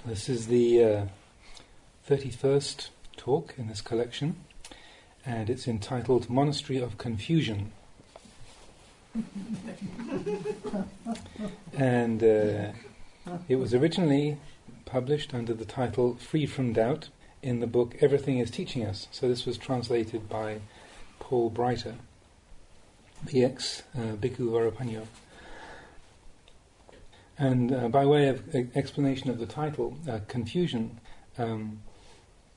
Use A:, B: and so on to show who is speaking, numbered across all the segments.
A: This is the 31st talk in this collection, and it's entitled Monastery of Confusion. And it was originally published under the title Free from Doubt in the book Everything is Teaching Us. So this was translated by Paul Breiter, the ex-Bhikkhu Varapanyo. And by way of explanation of the title, confusion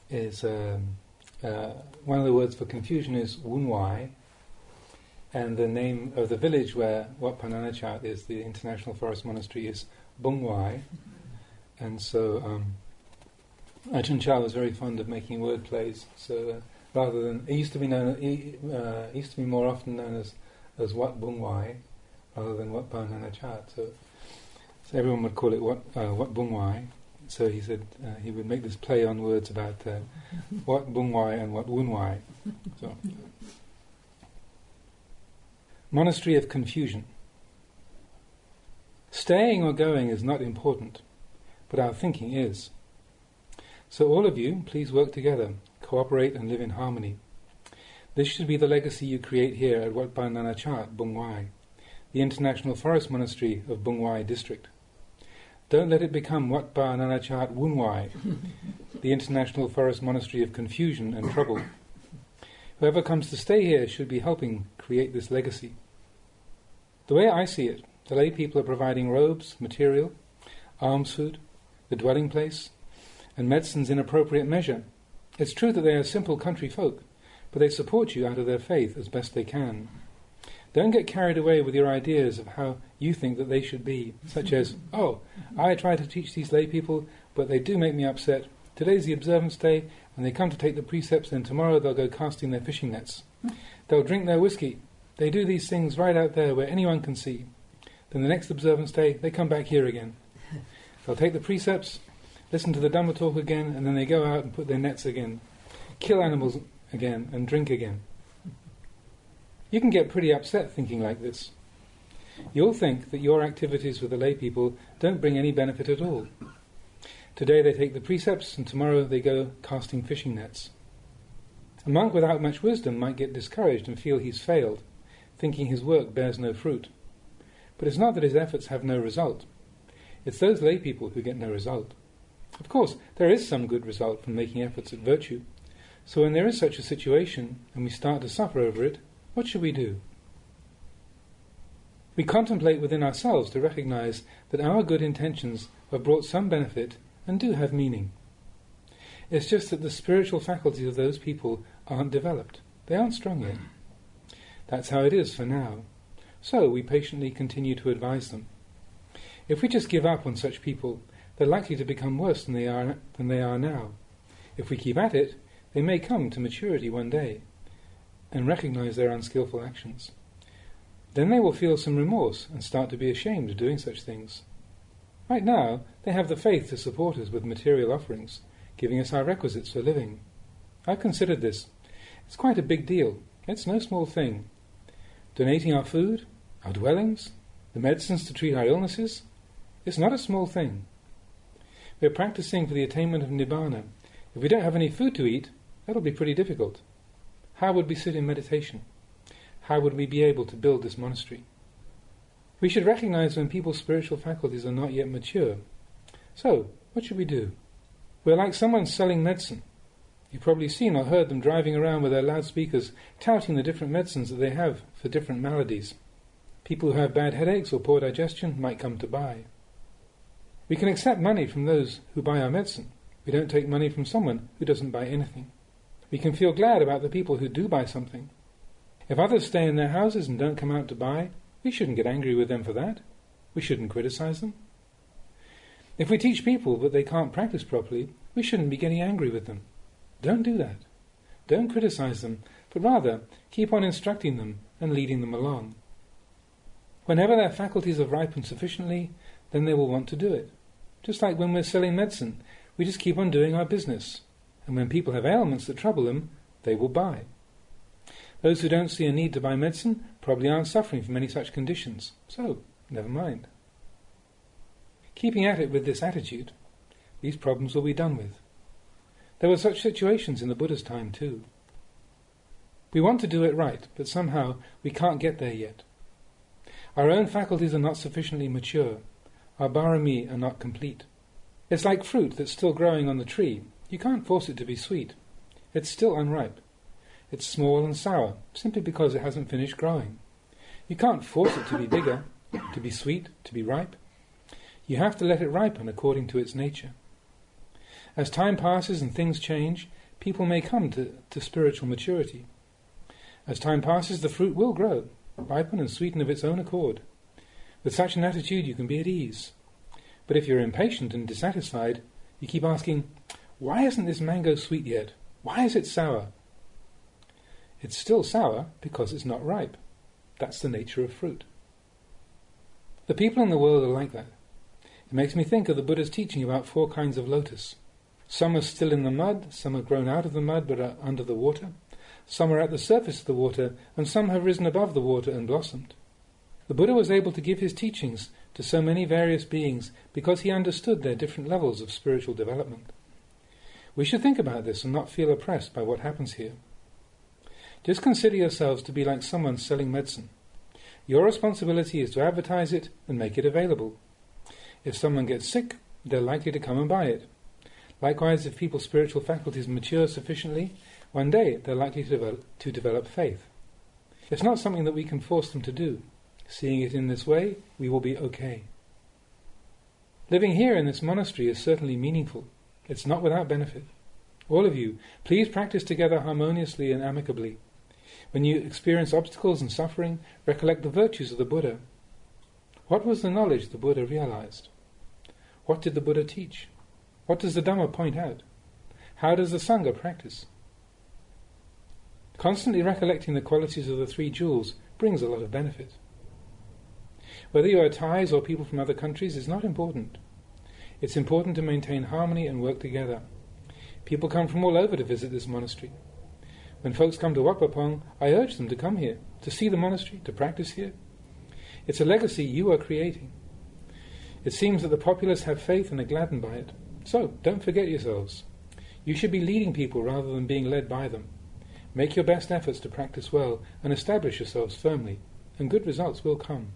A: is one of the words for confusion is Wunwai, and the name of the village where Wat Pah Nanachat is, the International Forest Monastery, is Bungwai. And so Ajahn Chah was very fond of making word plays. So rather than it used to be more often known as Wat Bungwai rather than Wat Pah Nanachat. So everyone would call it Wat Bungwai. So he said he would make this play on words about Wat Bungwai and Wat Wunwai. So, Monastery of Confusion. Staying or going is not important, but our thinking is. So all of you, please work together, cooperate and live in harmony. This should be the legacy you create here at Wat Pah Nanachat, Bungwai, the International Forest Monastery of Bungwai District. Don't let it become Wat Pah Nanachat Wunwai, the International Forest Monastery of Confusion and Trouble. Whoever comes to stay here should be helping create this legacy. The way I see it, the lay people are providing robes, material, alms food, the dwelling place, and medicines in appropriate measure. It's true that they are simple country folk, but they support you out of their faith as best they can. Don't get carried away with your ideas of how you think that they should be, such as, oh, I try to teach these lay people, but they do make me upset. Today's the observance day, and they come to take the precepts, and tomorrow they'll go casting their fishing nets. They'll drink their whiskey. They do these things right out there where anyone can see. Then the next observance day, they come back here again. They'll take the precepts, listen to the Dhamma talk again, and then they go out and put their nets again, kill animals again, and drink again. You can get pretty upset thinking like this. You'll think that your activities with the lay people don't bring any benefit at all. Today they take the precepts, and tomorrow they go casting fishing nets. A monk without much wisdom might get discouraged and feel he's failed, thinking his work bears no fruit. But it's not that his efforts have no result. It's those lay people who get no result. Of course, there is some good result from making efforts at virtue. So when there is such a situation, and we start to suffer over it, what should we do? We contemplate within ourselves to recognize that our good intentions have brought some benefit and do have meaning. It's just that the spiritual faculties of those people aren't developed. They aren't strong yet. That's how it is for now. So we patiently continue to advise them. If we just give up on such people, they're likely to become worse than they are now. If we keep at it, they may come to maturity one day and recognize their unskillful actions. Then they will feel some remorse and start to be ashamed of doing such things. Right now, they have the faith to support us with material offerings, giving us our requisites for living. I've considered this. It's quite a big deal. It's no small thing. Donating our food, our dwellings, the medicines to treat our illnesses, it's not a small thing. We're practicing for the attainment of Nibbana. If we don't have any food to eat, that'll be pretty difficult. How would we sit in meditation? How would we be able to build this monastery? We should recognize when people's spiritual faculties are not yet mature. So, what should we do? We're like someone selling medicine. You've probably seen or heard them driving around with their loudspeakers, touting the different medicines that they have for different maladies. People who have bad headaches or poor digestion might come to buy. We can accept money from those who buy our medicine. We don't take money from someone who doesn't buy anything. We can feel glad about the people who do buy something. If others stay in their houses and don't come out to buy, we shouldn't get angry with them for that. We shouldn't criticize them. If we teach people but they can't practice properly, we shouldn't be getting angry with them. Don't do that. Don't criticize them, but rather keep on instructing them and leading them along. Whenever their faculties have ripened sufficiently, then they will want to do it. Just like when we're selling medicine, we just keep on doing our business. And when people have ailments that trouble them, they will buy. Those who don't see a need to buy medicine probably aren't suffering from any such conditions. So, never mind. Keeping at it with this attitude, these problems will be done with. There were such situations in the Buddha's time too. We want to do it right, but somehow we can't get there yet. Our own faculties are not sufficiently mature. Our bharami are not complete. It's like fruit that's still growing on the tree. You can't force it to be sweet. It's still unripe. It's small and sour, simply because it hasn't finished growing. You can't force it to be bigger, to be sweet, to be ripe. You have to let it ripen according to its nature. As time passes and things change, people may come to spiritual maturity. As time passes, the fruit will grow, ripen and sweeten of its own accord. With such an attitude you can be at ease. But if you're impatient and dissatisfied, you keep asking, why isn't this mango sweet yet? Why is it sour? It's still sour because it's not ripe. That's the nature of fruit. The people in the world are like that. It makes me think of the Buddha's teaching about 4 kinds of lotus. Some are still in the mud, some have grown out of the mud but are under the water, some are at the surface of the water, and some have risen above the water and blossomed. The Buddha was able to give his teachings to so many various beings because he understood their different levels of spiritual development. We should think about this and not feel oppressed by what happens here. Just consider yourselves to be like someone selling medicine. Your responsibility is to advertise it and make it available. If someone gets sick, they're likely to come and buy it. Likewise, if people's spiritual faculties mature sufficiently, one day they're likely to develop faith. It's not something that we can force them to do. Seeing it in this way, we will be okay. Living here in this monastery is certainly meaningful. It's not without benefit. All of you, please practice together harmoniously and amicably. When you experience obstacles and suffering, recollect the virtues of the Buddha. What was the knowledge the Buddha realized? What did the Buddha teach? What does the Dhamma point out? How does the Sangha practice? Constantly recollecting the qualities of the 3 jewels brings a lot of benefit. Whether you are Thais or people from other countries is not important. It's important to maintain harmony and work together. People come from all over to visit this monastery. When folks come to Wat Pah Pong, I urge them to come here, to see the monastery, to practice here. It's a legacy you are creating. It seems that the populace have faith and are gladdened by it. So, don't forget yourselves. You should be leading people rather than being led by them. Make your best efforts to practice well and establish yourselves firmly, and good results will come.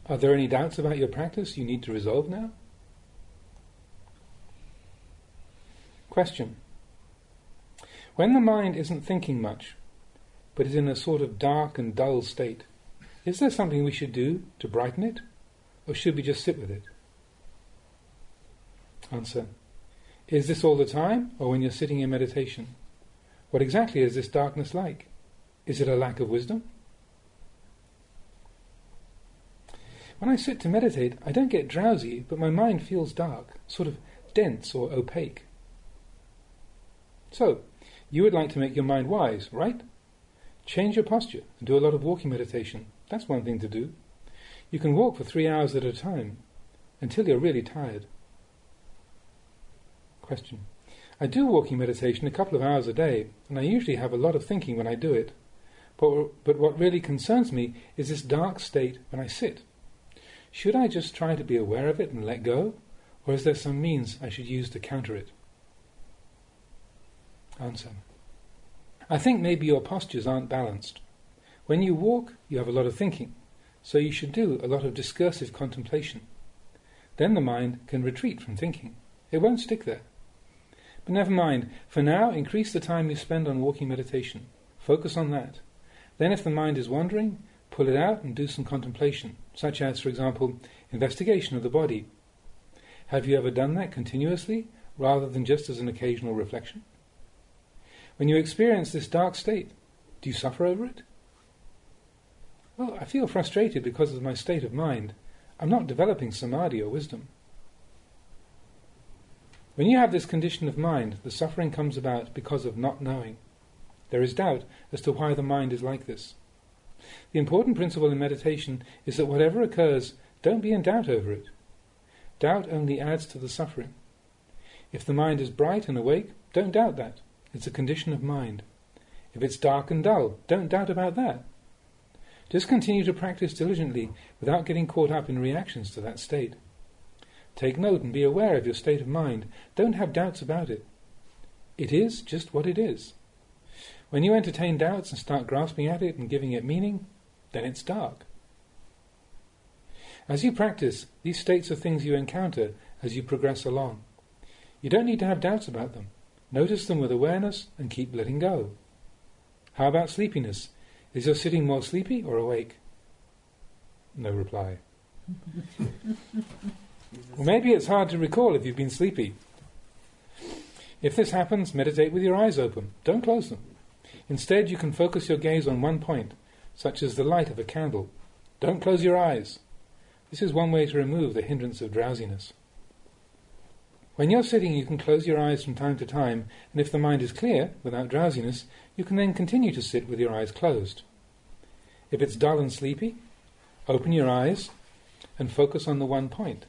A: Are there any doubts about your practice you need to resolve now? Question. When the mind isn't thinking much, but is in a sort of dark and dull state, is there something we should do to brighten it, or should we just sit with it? Answer. Is this all the time, or when you're sitting in meditation? What exactly is this darkness like? Is it a lack of wisdom? When I sit to meditate, I don't get drowsy, but my mind feels dark, sort of dense or opaque. So, you would like to make your mind wise, right? Change your posture and do a lot of walking meditation. That's one thing to do. You can walk for 3 hours at a time, until you're really tired. Question. I do walking meditation a couple of hours a day, and I usually have a lot of thinking when I do it. But what really concerns me is this dark state when I sit. Should I just try to be aware of it and let go, or is there some means I should use to counter it? Answer. I think maybe your postures aren't balanced. When you walk, you have a lot of thinking, so you should do a lot of discursive contemplation. Then the mind can retreat from thinking. It won't stick there. But never mind, for now increase the time you spend on walking meditation. Focus on that. Then if the mind is wandering, pull it out and do some contemplation, such as, for example, investigation of the body. Have you ever done that continuously, rather than just as an occasional reflection? When you experience this dark state, do you suffer over it? Well, I feel frustrated because of my state of mind. I'm not developing samadhi or wisdom. When you have this condition of mind, the suffering comes about because of not knowing. There is doubt as to why the mind is like this. The important principle in meditation is that whatever occurs, don't be in doubt over it. Doubt only adds to the suffering. If the mind is bright and awake, don't doubt that. It's a condition of mind. If it's dark and dull, don't doubt about that. Just continue to practice diligently without getting caught up in reactions to that state. Take note and be aware of your state of mind. Don't have doubts about it. It is just what it is. When you entertain doubts and start grasping at it and giving it meaning, then it's dark. As you practice, these states are things you encounter as you progress along. You don't need to have doubts about them. Notice them with awareness and keep letting go. How about sleepiness? Is your sitting more sleepy or awake? No reply. Well, maybe it's hard to recall if you've been sleepy. If this happens, meditate with your eyes open. Don't close them. Instead, you can focus your gaze on one point, such as the light of a candle. Don't close your eyes. This is one way to remove the hindrance of drowsiness. When you're sitting, you can close your eyes from time to time, and if the mind is clear, without drowsiness, you can then continue to sit with your eyes closed. If it's dull and sleepy, open your eyes and focus on the one point.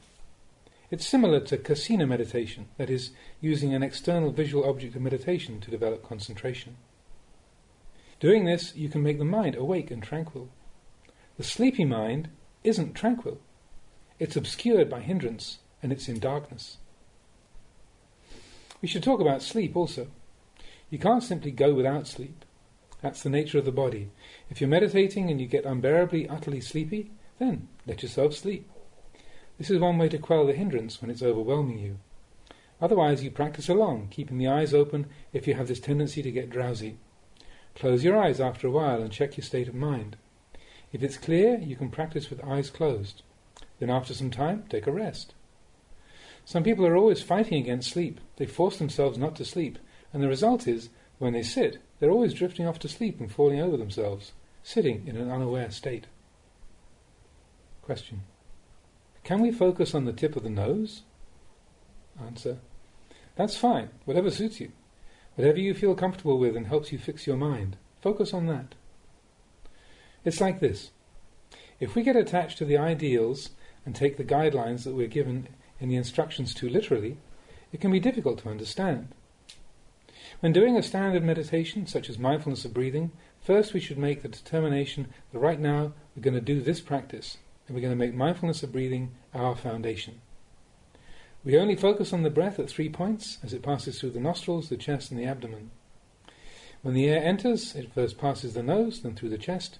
A: It's similar to kasina meditation, that is, using an external visual object of meditation to develop concentration. Doing this, you can make the mind awake and tranquil. The sleepy mind isn't tranquil. It's obscured by hindrance, and it's in darkness. We should talk about sleep also. You can't simply go without sleep. That's the nature of the body. If you're meditating and you get unbearably, utterly sleepy, then let yourself sleep. This is one way to quell the hindrance when it's overwhelming you. Otherwise, you practice along, keeping the eyes open if you have this tendency to get drowsy. Close your eyes after a while and check your state of mind. If it's clear, you can practice with eyes closed. Then after some time, take a rest. Some people are always fighting against sleep. They force themselves not to sleep, and the result is, when they sit, they're always drifting off to sleep and falling over themselves, sitting in an unaware state. Question. Can we focus on the tip of the nose? Answer. That's fine, whatever suits you. Whatever you feel comfortable with and helps you fix your mind, focus on that. It's like this. If we get attached to the ideals and take the guidelines that we're given in the instructions too literally, it can be difficult to understand. When doing a standard meditation, such as mindfulness of breathing, first we should make the determination that right now we're going to do this practice, and we're going to make mindfulness of breathing our foundation. We only focus on the breath at 3 points, as it passes through the nostrils, the chest and the abdomen. When the air enters, it first passes the nose, then through the chest,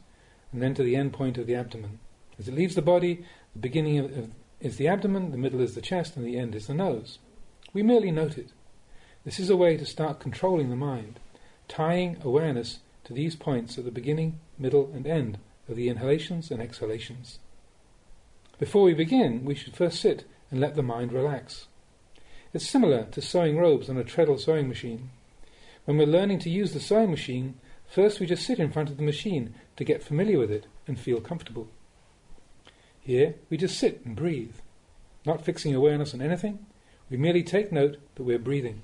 A: and then to the end point of the abdomen. As it leaves the body, the beginning is the abdomen, the middle is the chest, and the end is the nose. We merely note it. This is a way to start controlling the mind, tying awareness to these points at the beginning, middle and end of the inhalations and exhalations. Before we begin, we should first sit and let the mind relax. It's similar to sewing robes on a treadle sewing machine. When we're learning to use the sewing machine, first we just sit in front of the machine to get familiar with it and feel comfortable. Here, we just sit and breathe, not fixing awareness on anything. We merely take note that we're breathing.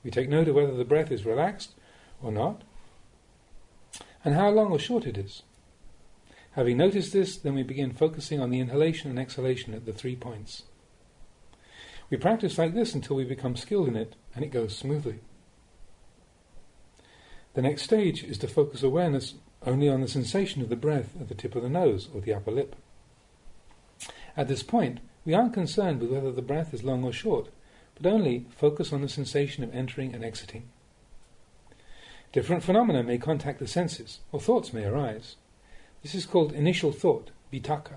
A: We take note of whether the breath is relaxed or not, and how long or short it is. Having noticed this, then we begin focusing on the inhalation and exhalation at the 3 points. We practice like this until we become skilled in it, and it goes smoothly. The next stage is to focus awareness only on the sensation of the breath at the tip of the nose or the upper lip. At this point, we aren't concerned with whether the breath is long or short, but only focus on the sensation of entering and exiting. Different phenomena may contact the senses, or thoughts may arise. This is called initial thought, vitakka.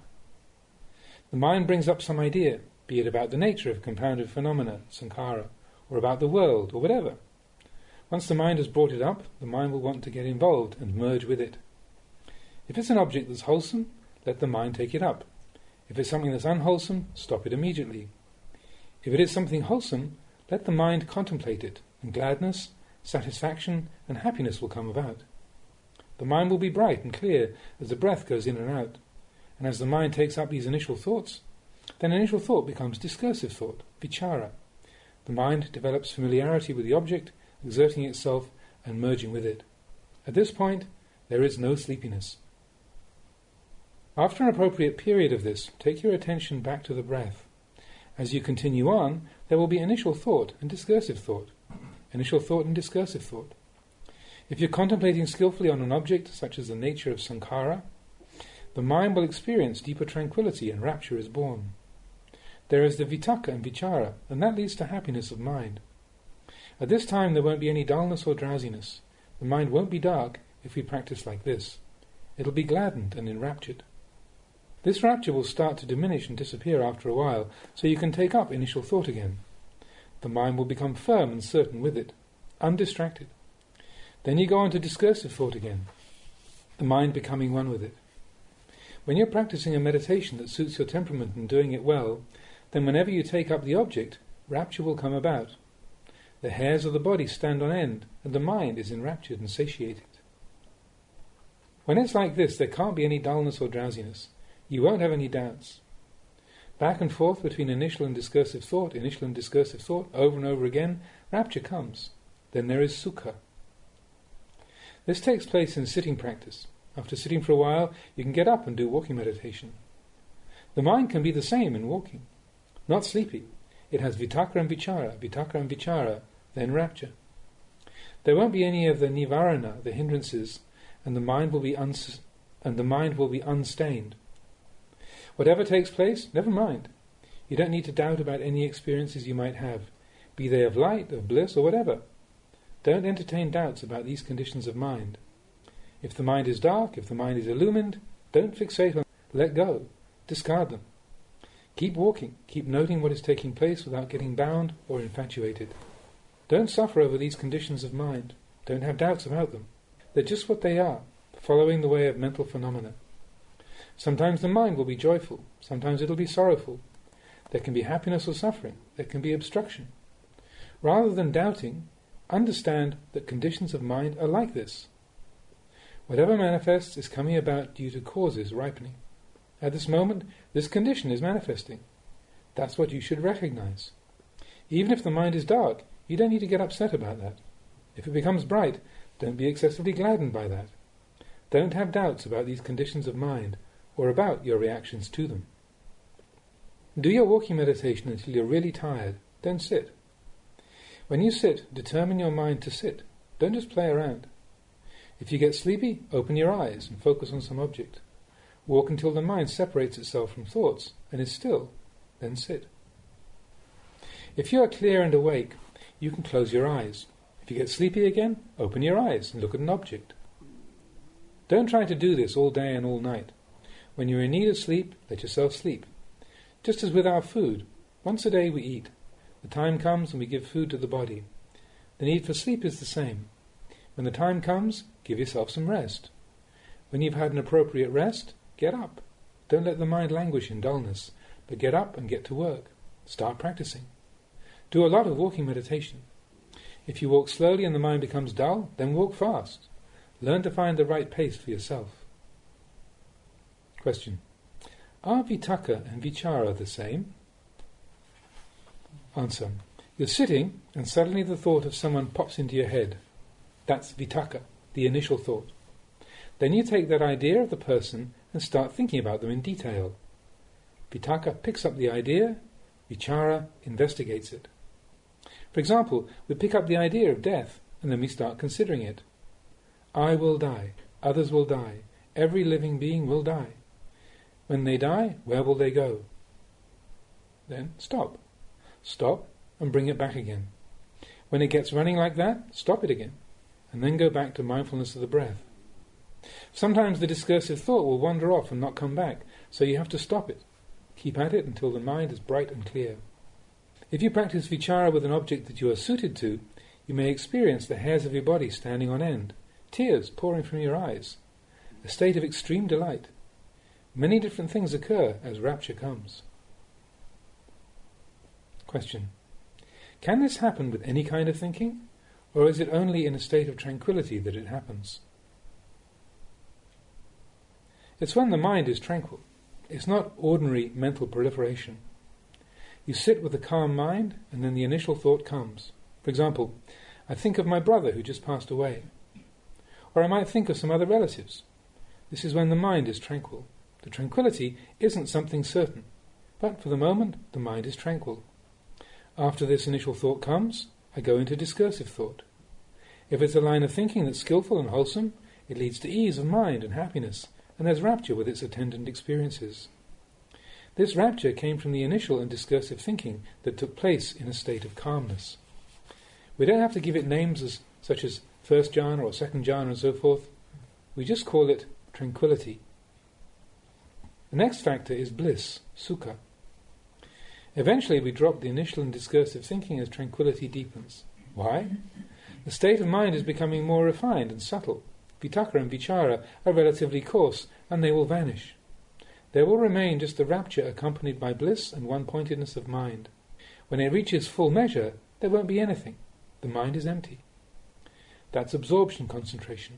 A: The mind brings up some idea, be it about the nature of compounded phenomena, sankhara, or about the world, or whatever. Once the mind has brought it up, the mind will want to get involved and merge with it. If it's an object that's wholesome, let the mind take it up. If it's something that's unwholesome, stop it immediately. If it is something wholesome, let the mind contemplate it, and gladness, satisfaction, and happiness will come about. The mind will be bright and clear as the breath goes in and out, and as the mind takes up these initial thoughts, then initial thought becomes discursive thought, vichara. The mind develops familiarity with the object, exerting itself and merging with it. At this point, there is no sleepiness. After an appropriate period of this, take your attention back to the breath. As you continue on, there will be initial thought and discursive thought. Initial thought and discursive thought. If you're contemplating skillfully on an object, such as the nature of sankhara, the mind will experience deeper tranquility and rapture is born. there is the vitaka and vichara, and that leads to happiness of mind. At this time there won't be any dullness or drowsiness. The mind won't be dark if we practice like this. It'll be gladdened and enraptured. This rapture will start to diminish and disappear after a while, so you can take up initial thought again. The mind will become firm and certain with it, undistracted. Then you go on to discursive thought again, the mind becoming one with it. When you're practicing a meditation that suits your temperament and doing it well, then whenever you take up the object, rapture will come about. The hairs of the body stand on end, and the mind is enraptured and satiated. When it's like this, there can't be any dullness or drowsiness. You won't have any doubts. Back and forth between initial and discursive thought, over and over again, rapture comes. Then there is sukha. This takes place in sitting practice. After sitting for a while, you can get up and do walking meditation. The mind can be the same in walking. Not sleepy. It has vitaka and vichara, then rapture. There won't be any of the nivarana, the hindrances, and the mind will be unstained. Whatever takes place, never mind. You don't need to doubt about any experiences you might have, be they of light, of bliss, or whatever. Don't entertain doubts about these conditions of mind. If the mind is dark, if the mind is illumined, don't fixate on them. Let go. Discard them. Keep walking. Keep noting what is taking place without getting bound or infatuated. Don't suffer over these conditions of mind. Don't have doubts about them. They're just what they are, following the way of mental phenomena. Sometimes the mind will be joyful. Sometimes it'll be sorrowful. There can be happiness or suffering. There can be obstruction. Rather than doubting, understand that conditions of mind are like this. Whatever manifests is coming about due to causes ripening. At this moment, this condition is manifesting. That's what you should recognize. Even if the mind is dark, you don't need to get upset about that. If it becomes bright, don't be excessively gladdened by that. Don't have doubts about these conditions of mind, or about your reactions to them. Do your walking meditation until you're really tired. Then sit. When you sit, determine your mind to sit. Don't just play around. If you get sleepy, open your eyes and focus on some object. Walk until the mind separates itself from thoughts and is still, then sit. If you are clear and awake, you can close your eyes. If you get sleepy again, open your eyes and look at an object. Don't try to do this all day and all night. When you're in need of sleep, let yourself sleep. Just as with our food, once a day we eat. The time comes when we give food to the body. The need for sleep is the same. When the time comes, give yourself some rest. When you've had an appropriate rest, get up. Don't let the mind languish in dullness, but get up and get to work. Start practicing. Do a lot of walking meditation. If you walk slowly and the mind becomes dull, then walk fast. Learn to find the right pace for yourself. Question. Are vitaka and vichara the same? Answer. You're sitting and suddenly the thought of someone pops into your head. That's vitaka, the initial thought. Then you take that idea of the person and start thinking about them in detail. Vitaka picks up the idea, vichara investigates it. For example, we pick up the idea of death and then we start considering it. I will die, others will die, every living being will die. When they die, where will they go? Then stop. Stop and bring it back again. When it gets running like that, stop it again, and then go back to mindfulness of the breath. Sometimes the discursive thought will wander off and not come back, so you have to stop it. Keep at it until the mind is bright and clear. If you practice vichara with an object that you are suited to, you may experience the hairs of your body standing on end, tears pouring from your eyes, a state of extreme delight. Many different things occur as rapture comes. Question. Can this happen with any kind of thinking, or is it only in a state of tranquility that it happens? It's when the mind is tranquil. It's not ordinary mental proliferation. You sit with a calm mind, and then the initial thought comes. For example, I think of my brother who just passed away. Or I might think of some other relatives. This is when the mind is tranquil. The tranquility isn't something certain, but for the moment the mind is tranquil. After this initial thought comes, I go into discursive thought. If it's a line of thinking that's skillful and wholesome, it leads to ease of mind and happiness, and there's rapture with its attendant experiences. This rapture came from the initial and discursive thinking that took place in a state of calmness. We don't have to give it names such as first jhana or second jhana and so forth. We just call it tranquility. The next factor is bliss, sukha. Eventually we drop the initial and discursive thinking as tranquility deepens. Why? The state of mind is becoming more refined and subtle. Vitakka and vichara are relatively coarse, and they will vanish. There will remain just the rapture accompanied by bliss and one-pointedness of mind. When it reaches full measure, there won't be anything. The mind is empty. That's absorption concentration.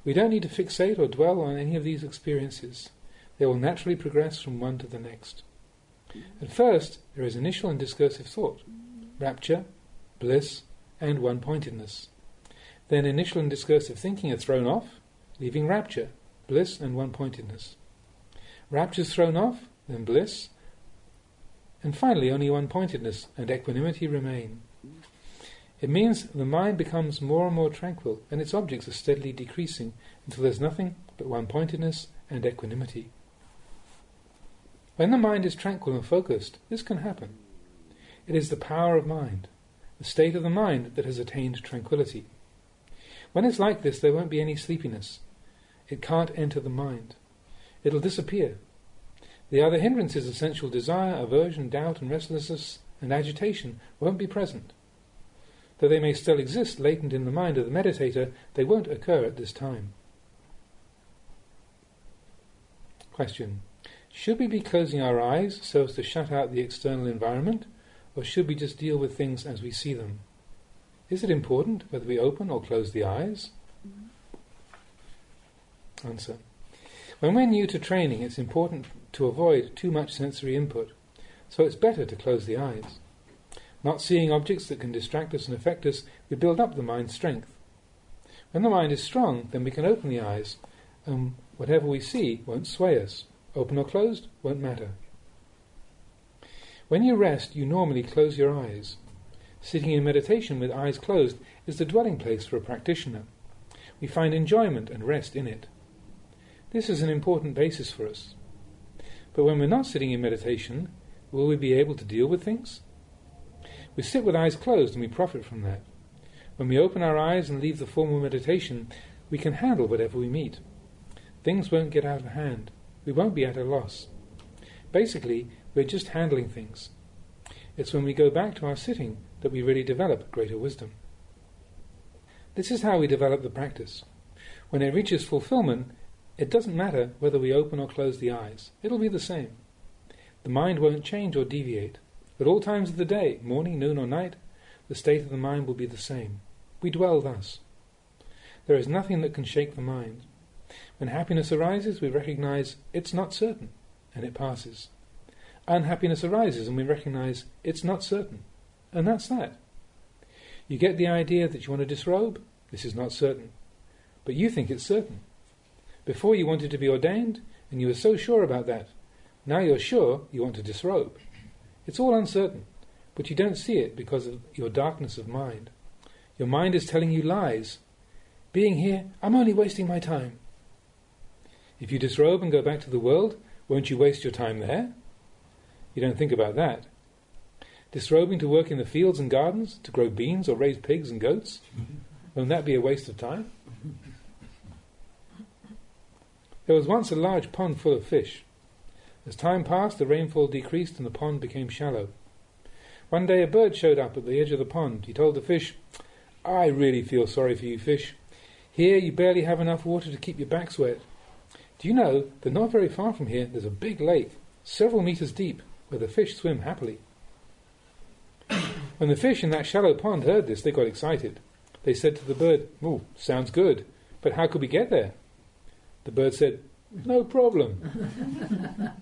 A: We don't need to fixate or dwell on any of these experiences. They will naturally progress from one to the next. At first, there is initial and discursive thought, rapture, bliss, and one-pointedness. Then initial and discursive thinking are thrown off, leaving rapture, bliss, and one-pointedness. Rapture is thrown off, then bliss, and finally only one-pointedness and equanimity remain. It means the mind becomes more and more tranquil, and its objects are steadily decreasing until there's nothing but one-pointedness and equanimity. When the mind is tranquil and focused, this can happen. It is the power of mind, the state of the mind that has attained tranquility. When it's like this, there won't be any sleepiness. It can't enter the mind. It'll disappear. The other hindrances of sensual desire, aversion, doubt and restlessness and agitation won't be present. Though they may still exist latent in the mind of the meditator, they won't occur at this time. Question. Should we be closing our eyes so as to shut out the external environment, or should we just deal with things as we see them? Is it important whether we open or close the eyes? Answer. When we're new to training, it's important to avoid too much sensory input, so it's better to close the eyes. Not seeing objects that can distract us and affect us, we build up the mind's strength. When the mind is strong, then we can open the eyes, and whatever we see won't sway us. Open or closed won't matter. When you rest, you normally close your eyes. Sitting in meditation with eyes closed is the dwelling place for a practitioner. We find enjoyment and rest in it. This is an important basis for us. But when we're not sitting in meditation, will we be able to deal with things? We sit with eyes closed and we profit from that. When we open our eyes and leave the formal meditation, we can handle whatever we meet. Things won't get out of hand. We won't be at a loss. Basically, we're just handling things. It's when we go back to our sitting that we really develop greater wisdom. This is how we develop the practice. When it reaches fulfillment, it doesn't matter whether we open or close the eyes. It'll be the same. The mind won't change or deviate. At all times of the day, morning, noon or night, the state of the mind will be the same. We dwell thus. There is nothing that can shake the mind. When happiness arises, we recognize it's not certain, and it passes. Unhappiness arises, and we recognize it's not certain, and that's that. You get the idea that you want to disrobe? This is not certain. But you think it's certain. Before you wanted to be ordained, and you were so sure about that. Now you're sure you want to disrobe. It's all uncertain, but you don't see it because of your darkness of mind. Your mind is telling you lies. Being here, I'm only wasting my time. If you disrobe and go back to the world, won't you waste your time there? You don't think about that. Disrobing to work in the fields and gardens, to grow beans or raise pigs and goats, won't that be a waste of time? There was once a large pond full of fish. As time passed, the rainfall decreased and the pond became shallow. One day a bird showed up at the edge of the pond. He told the fish, "I really feel sorry for you fish. Here you barely have enough water to keep your backs wet. Do you know that not very far from here there's a big lake, several meters deep, where the fish swim happily?" When the fish in that shallow pond heard this, they got excited. They said to the bird, "Oh, sounds good, but how could we get there?" The bird said, "No problem.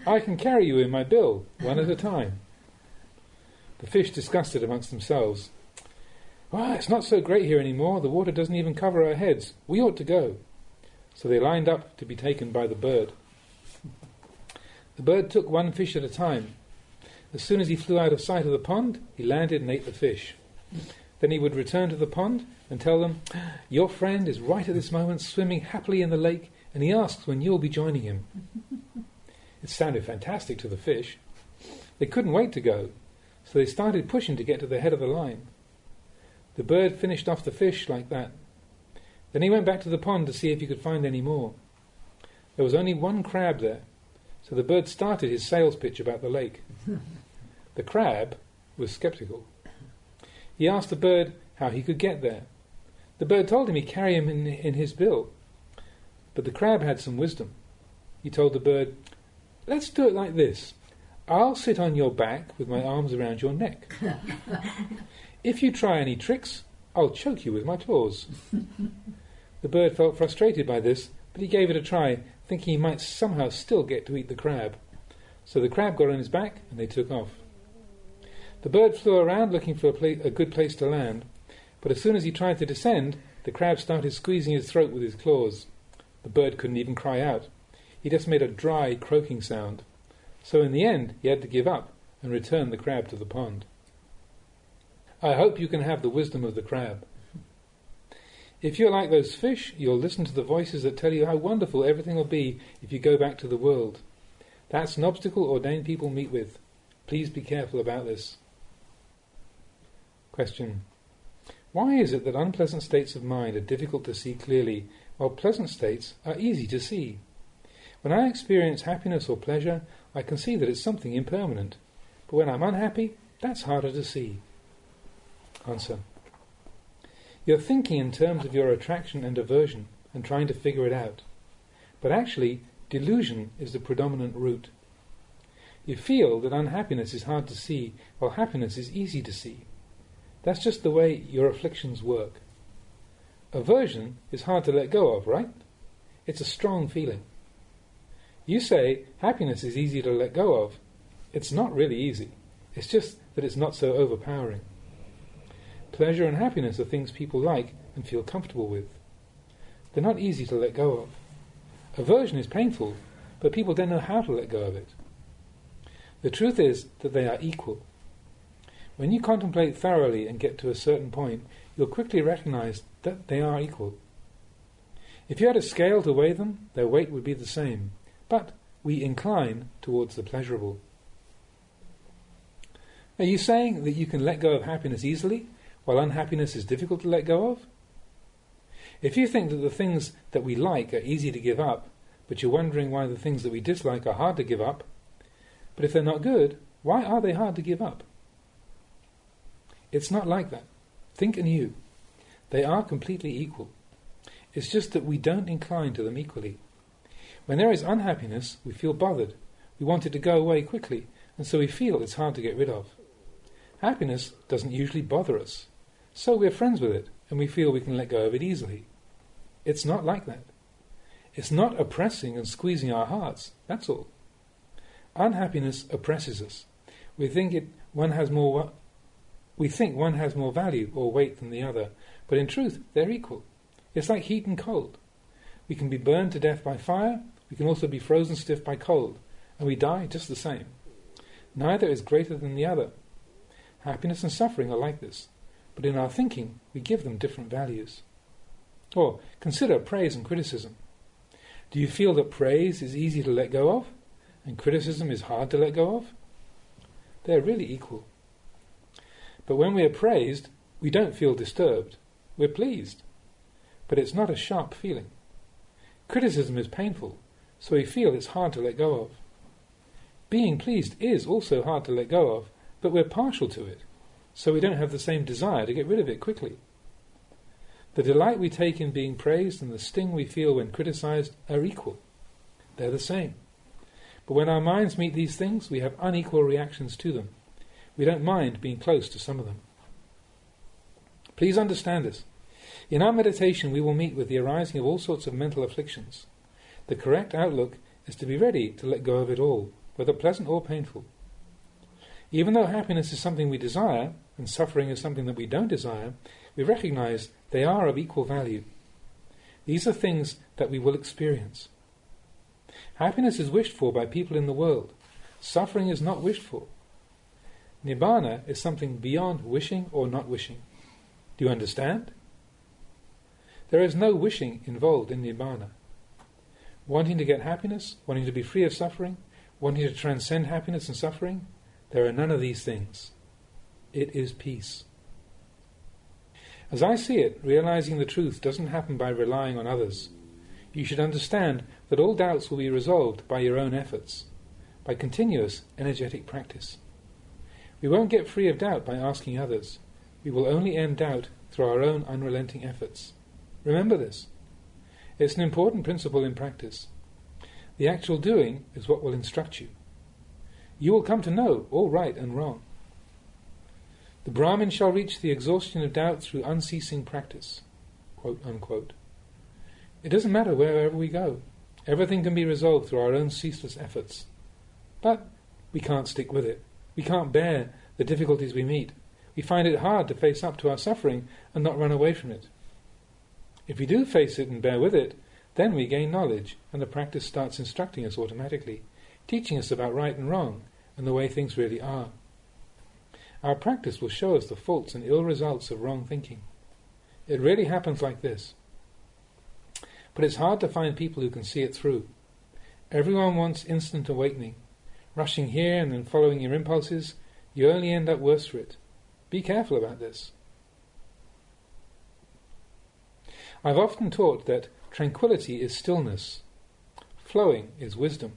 A: I can carry you in my bill, one at a time." The fish discussed it amongst themselves. It's not so great here anymore. The water doesn't even cover our heads. We ought to go." So they lined up to be taken by the bird. The bird took one fish at a time. As soon as he flew out of sight of the pond, he landed and ate the fish. Then he would return to the pond and tell them, "Your friend is right at this moment swimming happily in the lake, and he asks when you'll be joining him." It sounded fantastic to the fish. They couldn't wait to go, so they started pushing to get to the head of the line. The bird finished off the fish like that. Then he went back to the pond to see if he could find any more. There was only one crab there, so the bird started his sales pitch about the lake. The crab was sceptical. He asked the bird how he could get there. The bird told him he'd carry him in his bill. But the crab had some wisdom. He told the bird, "Let's do it like this. I'll sit on your back with my arms around your neck. If you try any tricks, I'll choke you with my claws." The bird felt frustrated by this, but he gave it a try, thinking he might somehow still get to eat the crab. So the crab got on his back and they took off. The bird flew around looking for a good place to land, but as soon as he tried to descend, the crab started squeezing his throat with his claws. The bird couldn't even cry out. He just made a dry, croaking sound. So in the end, he had to give up and return the crab to the pond. I hope you can have the wisdom of the crab. If you're like those fish, you'll listen to the voices that tell you how wonderful everything will be if you go back to the world. That's an obstacle ordained people meet with. Please be careful about this. Question. Why is it that unpleasant states of mind are difficult to see clearly, while pleasant states are easy to see? When I experience happiness or pleasure, I can see that it's something impermanent. But when I'm unhappy, that's harder to see. Answer. You're thinking in terms of your attraction and aversion and trying to figure it out. But actually, delusion is the predominant root. You feel that unhappiness is hard to see, while happiness is easy to see. That's just the way your afflictions work. Aversion is hard to let go of, right? It's a strong feeling. You say happiness is easy to let go of. It's not really easy. It's just that it's not so overpowering. Pleasure and happiness are things people like and feel comfortable with. They're not easy to let go of. Aversion is painful, but people don't know how to let go of it. The truth is that they are equal. When you contemplate thoroughly and get to a certain point, you'll quickly recognize that they are equal. If you had a scale to weigh them, their weight would be the same, but we incline towards the pleasurable. Are you saying that you can let go of happiness easily, while unhappiness is difficult to let go of? If you think that the things that we like are easy to give up, but you're wondering why the things that we dislike are hard to give up, but if they're not good, why are they hard to give up? It's not like that. Think anew. They are completely equal. It's just that we don't incline to them equally. When there is unhappiness, we feel bothered. We want it to go away quickly, and so we feel it's hard to get rid of. Happiness doesn't usually bother us, so we're friends with it, and we feel we can let go of it easily. It's not like that. It's not oppressing and squeezing our hearts, that's all. Unhappiness oppresses us. We think one has more value or weight than the other, but in truth they're equal. It's like heat and cold. We can be burned to death by fire, we can also be frozen stiff by cold, and we die just the same. Neither is greater than the other. Happiness and suffering are like this, but in our thinking we give them different values. Or consider praise and criticism. Do you feel that praise is easy to let go of, and criticism is hard to let go of? They're really equal. But when we are praised, we don't feel disturbed. We're pleased. But it's not a sharp feeling. Criticism is painful, so we feel it's hard to let go of. Being pleased is also hard to let go of, but we're partial to it, so we don't have the same desire to get rid of it quickly. The delight we take in being praised and the sting we feel when criticized are equal. They're the same. But when our minds meet these things, we have unequal reactions to them. We don't mind being close to some of them. Please understand this. In our meditation we will meet with the arising of all sorts of mental afflictions. The correct outlook is to be ready to let go of it all, whether pleasant or painful. Even though happiness is something we desire, and suffering is something that we don't desire, we recognize they are of equal value. These are things that we will experience. Happiness is wished for by people in the world. Suffering is not wished for. Nibbana is something beyond wishing or not wishing. Do you understand? There is no wishing involved in Nibbana. Wanting to get happiness, wanting to be free of suffering, wanting to transcend happiness and suffering, there are none of these things. It is peace. As I see it, realizing the truth doesn't happen by relying on others. You should understand that all doubts will be resolved by your own efforts, by continuous energetic practice. We won't get free of doubt by asking others. We will only end doubt through our own unrelenting efforts. Remember this. It's an important principle in practice. The actual doing is what will instruct you. You will come to know all right and wrong. The Brahmin shall reach the exhaustion of doubt through unceasing practice, quote unquote. It doesn't matter wherever we go. Everything can be resolved through our own ceaseless efforts. But we can't stick with it. We can't bear the difficulties we meet. We find it hard to face up to our suffering and not run away from it. If we do face it and bear with it, then we gain knowledge, and the practice starts instructing us automatically, teaching us about right and wrong and the way things really are. Our practice will show us the faults and ill results of wrong thinking. It really happens like this. But it's hard to find people who can see it through. Everyone wants instant awakening. Rushing here and then following your impulses, you only end up worse for it. Be careful about this. I've often taught that tranquility is stillness. Flowing is wisdom.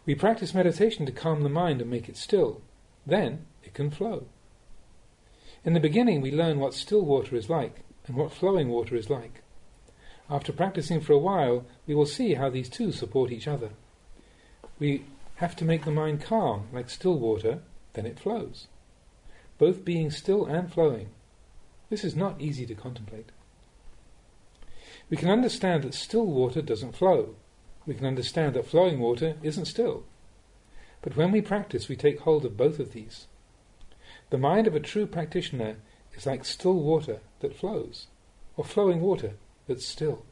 A: We practice meditation to calm the mind and make it still. Then it can flow. In the beginning we learn what still water is like and what flowing water is like. After practicing for a while, we will see how these two support each other. We have to make the mind calm, like still water, then it flows. Both being still and flowing. This is not easy to contemplate. We can understand that still water doesn't flow. We can understand that flowing water isn't still. But when we practice, we take hold of both of these. The mind of a true practitioner is like still water that flows, or flowing water that's still.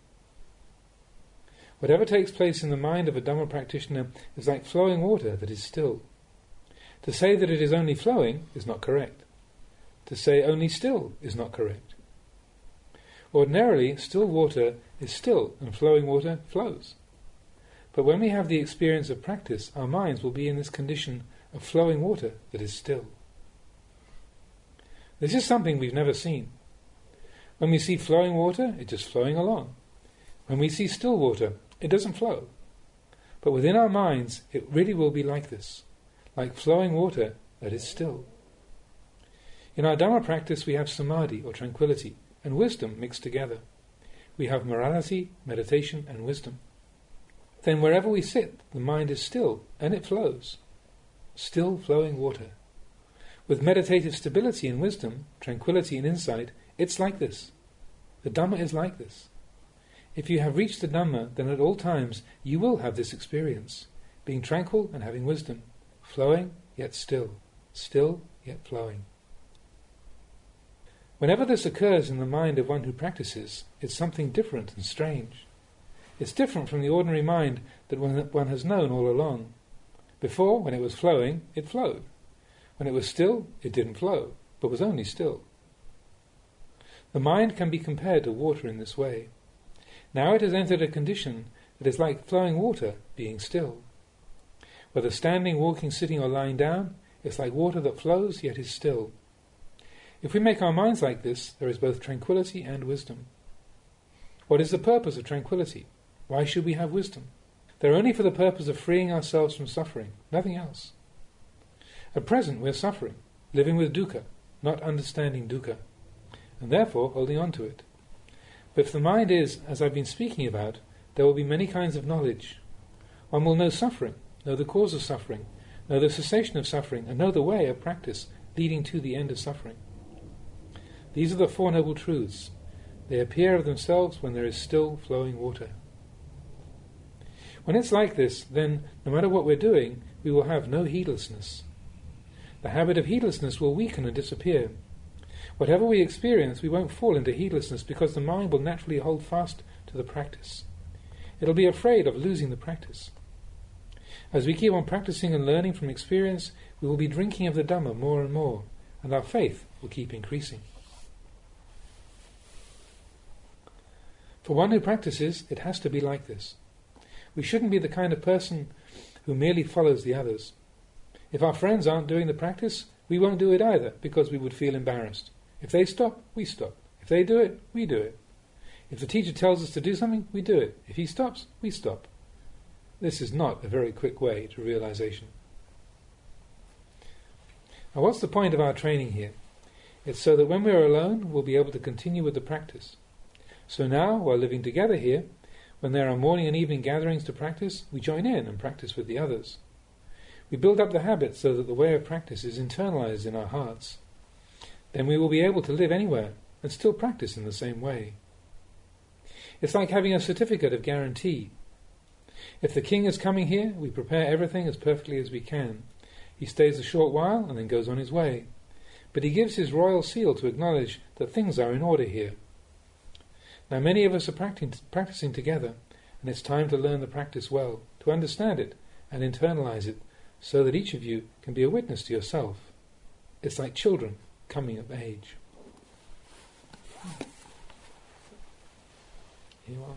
A: Whatever takes place in the mind of a Dhamma practitioner is like flowing water that is still. To say that it is only flowing is not correct. To say only still is not correct. Ordinarily, still water is still and flowing water flows. But when we have the experience of practice, our minds will be in this condition of flowing water that is still. This is something we've never seen. When we see flowing water, it's just flowing along. When we see still water, it doesn't flow. But within our minds, it really will be like this, like flowing water that is still. In our Dhamma practice, we have samadhi, or tranquility, and wisdom mixed together. We have morality, meditation, and wisdom. Then wherever we sit, the mind is still, and it flows. Still flowing water. With meditative stability and wisdom, tranquility and insight, it's like this. The Dhamma is like this. If you have reached the Dhamma, then at all times you will have this experience, being tranquil and having wisdom, flowing yet still yet flowing. Whenever this occurs in the mind of one who practices, it's something different and strange. It's different from the ordinary mind that one has known all along. Before, when it was flowing, it flowed. When it was still, it didn't flow, but was only still. The mind can be compared to water in this way. Now it has entered a condition that is like flowing water being still. Whether standing, walking, sitting or lying down, it's like water that flows yet is still. If we make our minds like this, there is both tranquility and wisdom. What is the purpose of tranquility? Why should we have wisdom? They're only for the purpose of freeing ourselves from suffering, nothing else. At present we're suffering, living with dukkha, not understanding dukkha, and therefore holding on to it. But if the mind is, as I've been speaking about, there will be many kinds of knowledge. One will know suffering, know the cause of suffering, know the cessation of suffering, and know the way of practice leading to the end of suffering. These are the Four Noble Truths. They appear of themselves when there is still flowing water. When it's like this, then, no matter what we're doing, we will have no heedlessness. The habit of heedlessness will weaken and disappear. Whatever we experience, we won't fall into heedlessness because the mind will naturally hold fast to the practice. It'll be afraid of losing the practice. As we keep on practicing and learning from experience, we will be drinking of the Dhamma more and more, and our faith will keep increasing. For one who practices, it has to be like this. We shouldn't be the kind of person who merely follows the others. If our friends aren't doing the practice, we won't do it either, because we would feel embarrassed. If they stop, we stop. If they do it, we do it. If the teacher tells us to do something, we do it. If he stops, we stop. This is not a very quick way to realization. Now, what's the point of our training here? It's so that when we are alone, we'll be able to continue with the practice. So now, while living together here, when there are morning and evening gatherings to practice, we join in and practice with the others. We build up the habit so that the way of practice is internalized in our hearts. Then we will be able to live anywhere and still practice in the same way. It's like having a certificate of guarantee. If the king is coming here, we prepare everything as perfectly as we can. He stays a short while and then goes on his way. But he gives his royal seal to acknowledge that things are in order here. Now many of us are practicing together, and it's time to learn the practice well, to understand it and internalize it, so that each of you can be a witness to yourself. It's like children coming of age. Here you are.